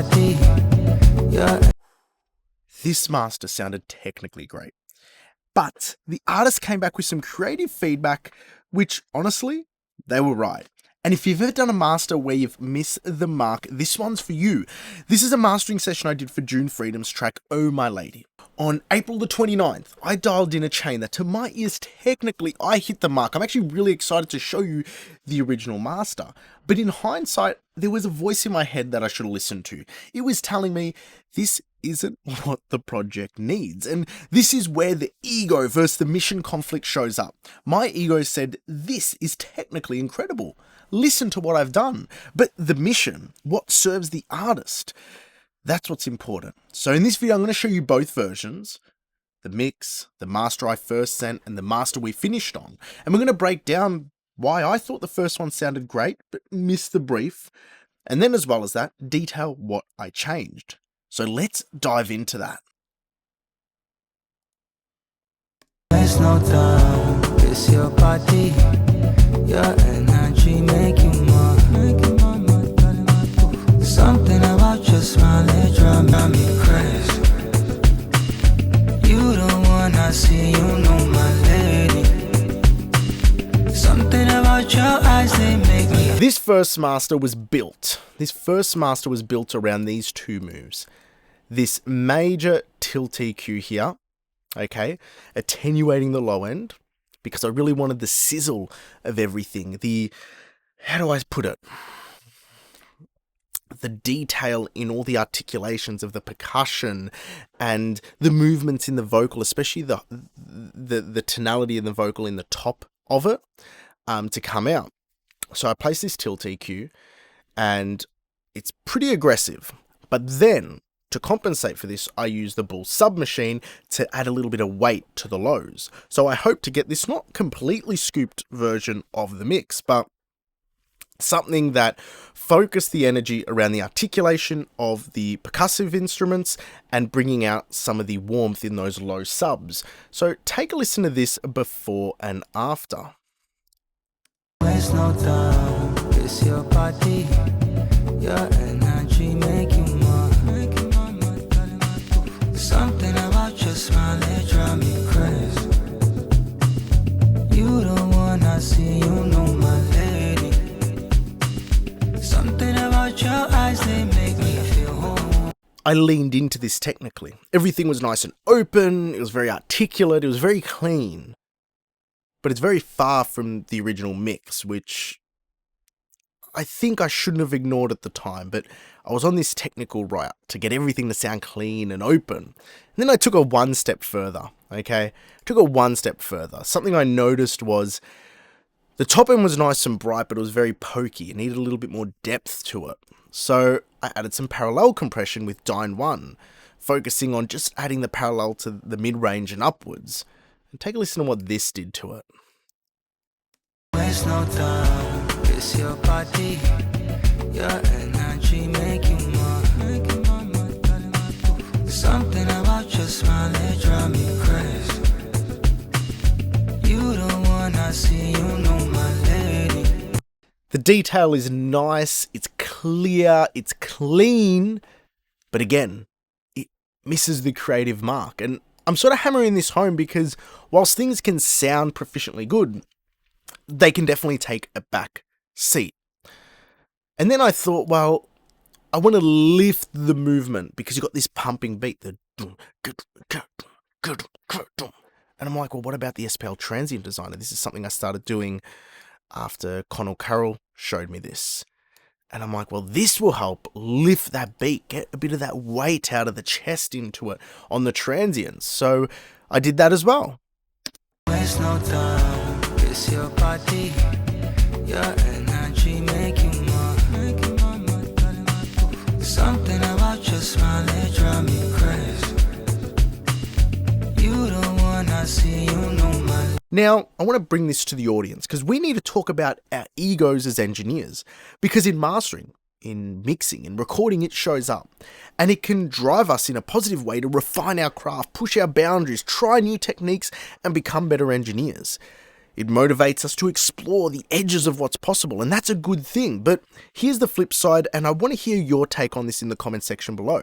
party. Yeah. This master sounded technically great, but the artist came back with some creative feedback, which honestly, they were right. And if you've ever done a master where you've missed the mark, this one's for you. This is a mastering session I did for June Freedom's track, Oh My Lady. On April the 29th, I dialed in a chain that to my ears, technically, I hit the mark. I'm actually really excited to show you the original master. But in hindsight, there was a voice in my head that I should have listened to. It was telling me, this isn't what the project needs. And this is where the ego versus the mission conflict shows up. My ego said, this is technically incredible. Listen to what I've done. But the mission, what serves the artist, that's what's important. So in this video, I'm going to show you both versions, the mix, the master I first sent, and the master we finished on. And we're going to break down why I thought the first one sounded great, but missed the brief. And then as well as that, detail what I changed. So let's dive into that. There's no time, it's your party. Your energy make you more. Something about your smile, it drives me crazy. You the one I see, you know my lady. Something about your eyes, they make me. This first master was built. Around these two moves. This major tilt EQ here, okay, attenuating the low end, because I really wanted the sizzle of everything. How do I put it? The detail in all the articulations of the percussion and the movements in the vocal, especially the tonality in the vocal in the top of it, to come out. So I place this tilt EQ and it's pretty aggressive. But then, to compensate for this, I use the Bull submachine to add a little bit of weight to the lows. So I hope to get this not completely scooped version of the mix, but something that focused the energy around the articulation of the percussive instruments and bringing out some of the warmth in those low subs. So take a listen to this before and after. There's no time, it's your party. Your energy make you more. Something about your smile, it drives me crazy. You the one I see, you know my lady. Something about your eyes, they make me feel home. I leaned into this technically. Everything was nice and open, it was very articulate, it was very clean. But it's very far from the original mix, which I think I shouldn't have ignored at the time, but I was on this technical route to get everything to sound clean and open. And then I took it one step further, okay? Something I noticed was the top end was nice and bright, but it was very pokey. It needed a little bit more depth to it. So I added some parallel compression with Dyne 1, focusing on just adding the parallel to the mid-range and upwards. And take a listen to what this did to it. There's no time, it's your party. Your energy make you more. Something about your smile, it drives me crazy. You the one I see, you know my lady. The detail is nice, it's clear, it's clean, but again, it misses the creative mark. And I'm sort of hammering this home because whilst things can sound proficiently good, they can definitely take a back seat. And then I thought, well, I want to lift the movement because you've got this pumping beat, and I'm like, well, what about the SPL Transient Designer? This is something I started doing after Connell Carroll showed me this. And I'm like, well, this will help lift that beat, get a bit of that weight out of the chest into it on the transients. So I did that as well. There's no time, it's your party. Your energy make you more. Something about your smile, it drives me crazy. You the one I see, you know my. Now, I want to bring this to the audience because we need to talk about our egos as engineers. Because in mastering, in mixing, in recording, it shows up. And it can drive us in a positive way to refine our craft, push our boundaries, try new techniques, and become better engineers. It motivates us to explore the edges of what's possible, and that's a good thing. But here's the flip side, and I want to hear your take on this in the comment section below.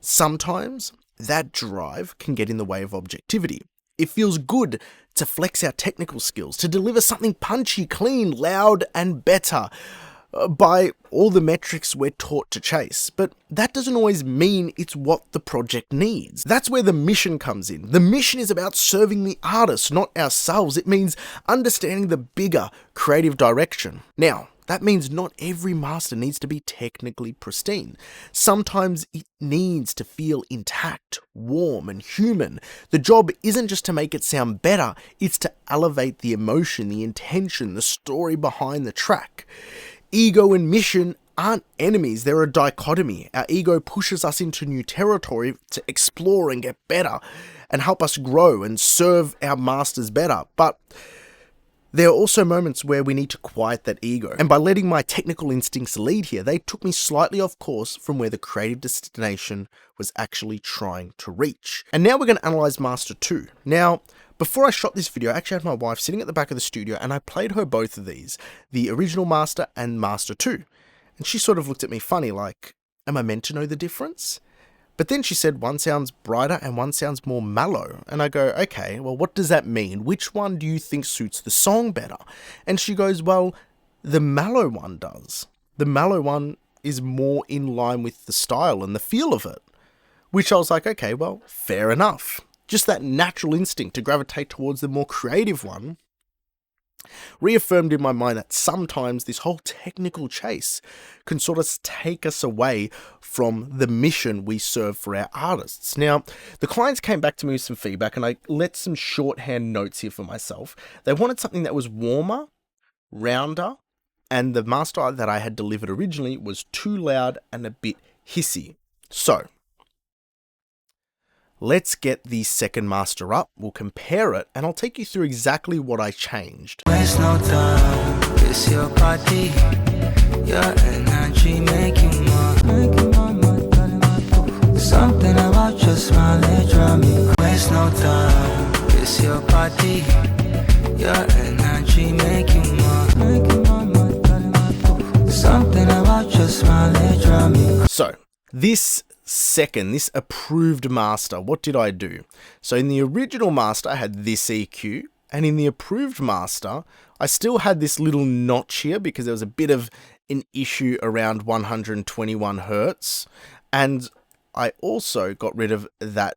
Sometimes that drive can get in the way of objectivity. It feels good to flex our technical skills, to deliver something punchy, clean, loud, and better by all the metrics we're taught to chase. But that doesn't always mean it's what the project needs. That's where the mission comes in. The mission is about serving the artist, not ourselves. It means understanding the bigger creative direction. Now, that means not every master needs to be technically pristine. Sometimes it needs to feel intact, warm, and human. The job isn't just to make it sound better, it's to elevate the emotion, the intention, the story behind the track. Ego and mission aren't enemies, they're a dichotomy. Our ego pushes us into new territory to explore and get better and help us grow and serve our masters better. But there are also moments where we need to quiet that ego. And by letting my technical instincts lead here, they took me slightly off course from where the creative destination was actually trying to reach. And now we're going to analyze Master 2. Now, before I shot this video, I actually had my wife sitting at the back of the studio and I played her both of these, the original Master and Master 2. And she sort of looked at me funny like, am I meant to know the difference? But then she said one sounds brighter and one sounds more mellow. And I go, okay, well, what does that mean? Which one do you think suits the song better? And she goes, well, the mellow one does. The mellow one is more in line with the style and the feel of it. Which I was like, okay, well, fair enough. Just that natural instinct to gravitate towards the more creative one reaffirmed in my mind that sometimes this whole technical chase can sort of take us away from the mission we serve for our artists. Now, the clients came back to me with some feedback and I let some shorthand notes here for myself. They wanted something that was warmer, rounder, and the master that I had delivered originally was too loud and a bit hissy. So, let's get the second master up, we'll compare it, and I'll take you through exactly what I changed. Waste no time, it's your body, your energy making more. Something about your smile, it drive me. Waste no time, it's your body, your energy making more. Something about your smile, it drive me. So, this approved master, what did I do? So in the original master, I had this EQ, and in the approved master, I still had this little notch here because there was a bit of an issue around 121 Hertz, and I also got rid of that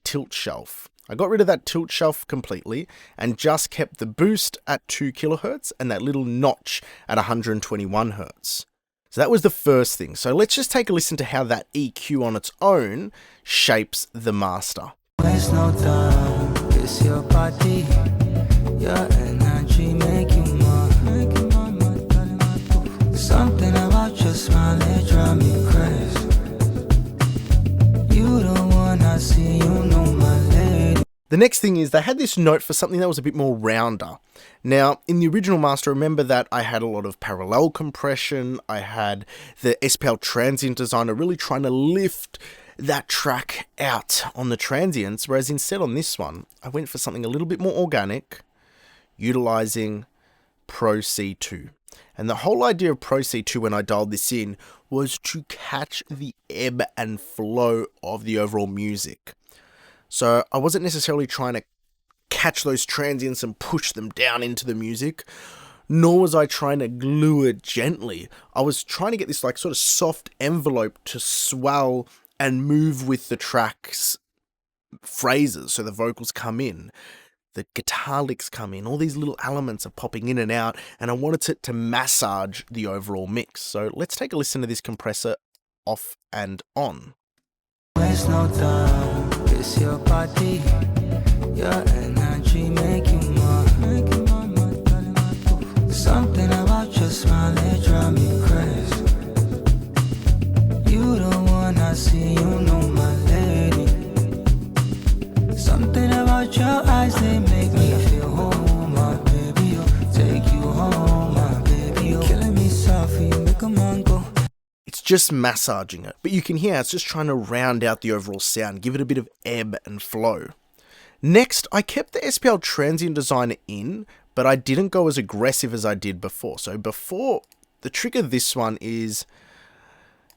tilt shelf. I got rid of that tilt shelf completely and just kept the boost at 2 kilohertz and that little notch at 121 Hertz. So that was the first thing. So let's just take a listen to how that EQ on its own shapes the master. Waste no time, it's your body, your energy making more. Something about your smile, it drive me crazy. You the one I see, you know my lady. The next thing is they had this note for something that was a bit more rounder. Now, in the original master, remember that I had a lot of parallel compression, I had the SPL transient designer really trying to lift that track out on the transients, whereas instead on this one, I went for something a little bit more organic, utilizing Pro C2. And the whole idea of Pro C2 when I dialed this in was to catch the ebb and flow of the overall music. So I wasn't necessarily trying to catch those transients and push them down into the music, nor was I trying to glue it gently. I was trying to get this like sort of soft envelope to swell and move with the track's phrases. So the vocals come in, the guitar licks come in, all these little elements are popping in and out, and I wanted it to massage the overall mix. So let's take a listen to this compressor off and on. Waste no time, it's your body, your energy making more. Something about your smile, it drive me crazy. You the one I see, you know my lady. Something about your eyes, they make me feel home, my baby. Oh, take you home, my baby. Oh, killing me softly, make a man go. It's just massaging it, but you can hear it's just trying to round out the overall sound, give it a bit of ebb and flow. Next, I kept the SPL transient designer in, but I didn't go as aggressive as I did before. So before, the trick of this one is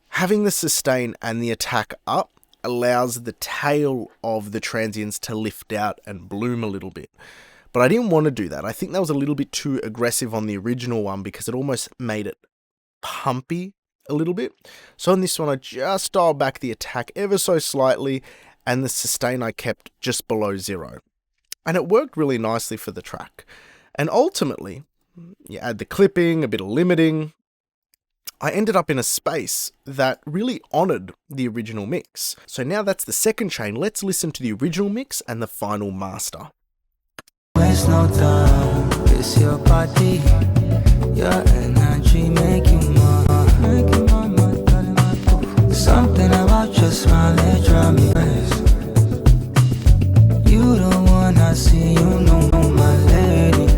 having the sustain and the attack up allows the tail of the transients to lift out and bloom a little bit. But I didn't want to do that. I think that was a little bit too aggressive on the original one because it almost made it pumpy a little bit. So on this one, I just dialed back the attack ever so slightly, and the sustain I kept just below 0. And it worked really nicely for the track. And ultimately, you add the clipping, a bit of limiting, I ended up in a space that really honoured the original mix. So now that's the second chain, let's listen to the original mix and the final master. Waste no time, it's your body, your energy making my something about your smile, it drives me crazy. You the one I see, you know my lady.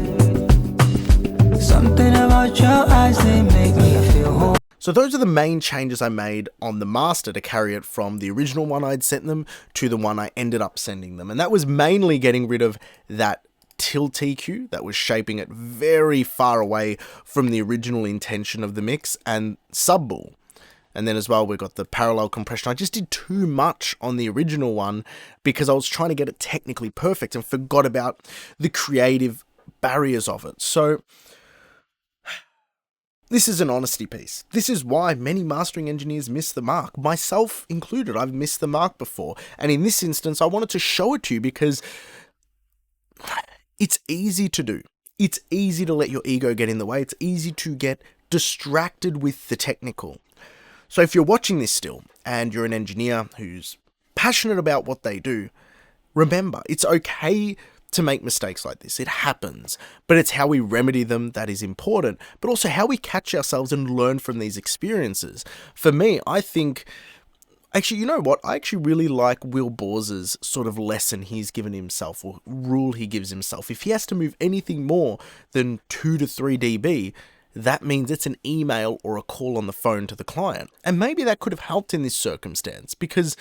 Something about your eyes, they make me feel whole. So those are the main changes I made on the master to carry it from the original one I'd sent them to the one I ended up sending them. And that was mainly getting rid of that tilt EQ that was shaping it very far away from the original intention of the mix, and sub-bull. And then as well, we got the parallel compression. I just did too much on the original one because I was trying to get it technically perfect and forgot about the creative barriers of it. So this is an honesty piece. This is why many mastering engineers miss the mark, myself included. I've missed the mark before. And in this instance, I wanted to show it to you because it's easy to do. It's easy to let your ego get in the way. It's easy to get distracted with the technical. So if you're watching this still and you're an engineer who's passionate about what they do, remember, it's okay to make mistakes like this. It happens, but it's how we remedy them that is important, but also how we catch ourselves and learn from these experiences. For me, I think, actually, you know what? I actually really like Will Bors's sort of lesson he's given himself, or rule he gives himself. If he has to move anything more than 2 to 3 dB, that means it's an email or a call on the phone to the client. And maybe that could have helped in this circumstance, because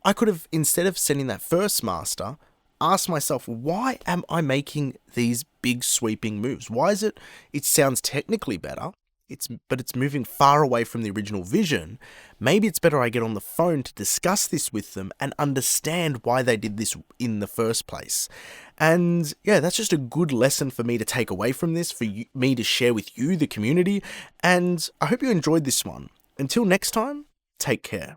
I could have, instead of sending that first master, asked myself, why am I making these big sweeping moves? Why is it sounds technically better, but it's moving far away from the original vision? Maybe it's better I get on the phone to discuss this with them and understand why they did this in the first place. And yeah, that's just a good lesson for me to take away from this, for me to share with you, the community. And I hope you enjoyed this one. Until next time, take care.